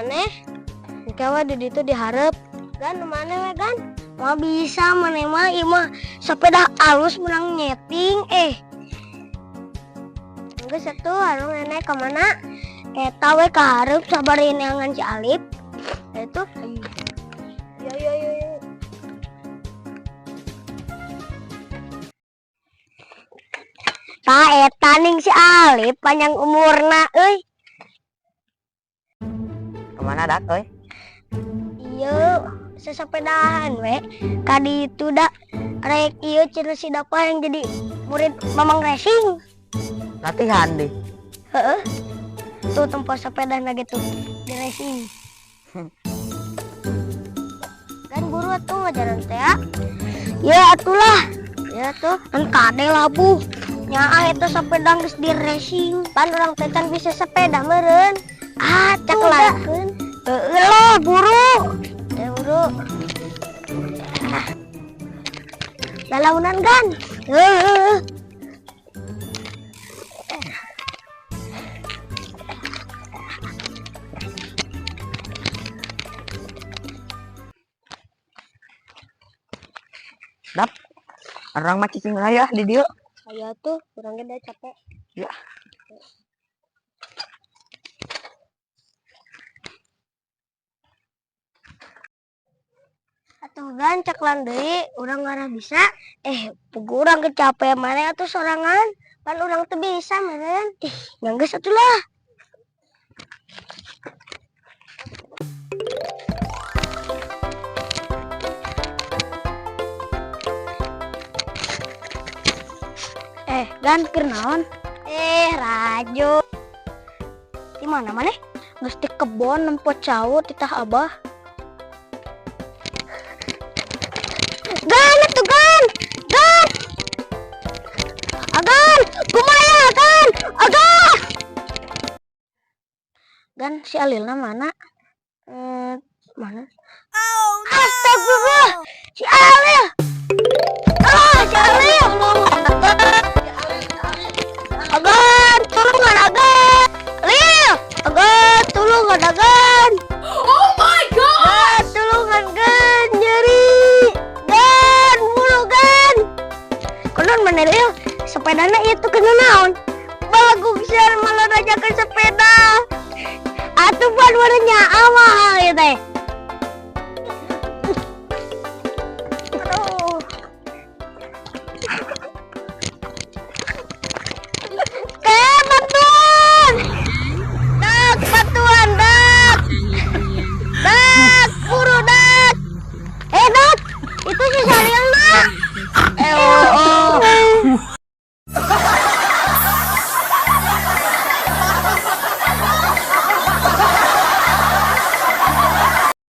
maneh kawa di ditu diharap gan maneh we gan mau bisa maneh mah ieu mah sepeda alus menang nyeting geus atuh anu nenek ka mana eta we ka hareup sabarin neangan si Alip itu yo ta eta ning si Alip panjang umurna euy. Kemana dak euy? Iya, sesepedahan we. Kadi itu dak rek ieu cenah si Dapa yang jadi murid Mamang Racing. Latihan deh. Heeh. Tuh tempat sepeda gitu di racing. Kan buru atuh ngajaran teh ya. Ya atulah. Ya tuh kan kade labu. Nyaa eta sepeda geus di racing. Pan urang teh kan bisa sepeda meureun. Ah, cak lakeun. Heueuh lah buru. Buru. Lalaunan kan? Heueuh. Dap. Orang mah cicing raya di dieu. Aya tuh, urang ge da capek. Ya. Atuh gan ceklan deui, urang ngara bisa. Pugu urang kecapean maneh atuh sorangan. Pan urang teu bisa meureun. Nyanggeus atuh lah. Gan keur naon? Rajo. Di mana maneh? Geus di kebon nempot caut di tah Abah. Gan atuh gan. Gan. Agan, kumaya gan. Agah. Gan si Alilna mana? Mana? Oh, no. Astagfirullah. Si Alil. Si Alil. Agan, tulungan Agan. Lil, Agan, tulungan Agan. Oh my god! Tulungan Gan, nyeri. Gan, mulu Gan. Konon mana Lil, sepedana itu kena naon? Balagu bisa malah rajakan sepeda. Atuh pan warnanya awal ya teh.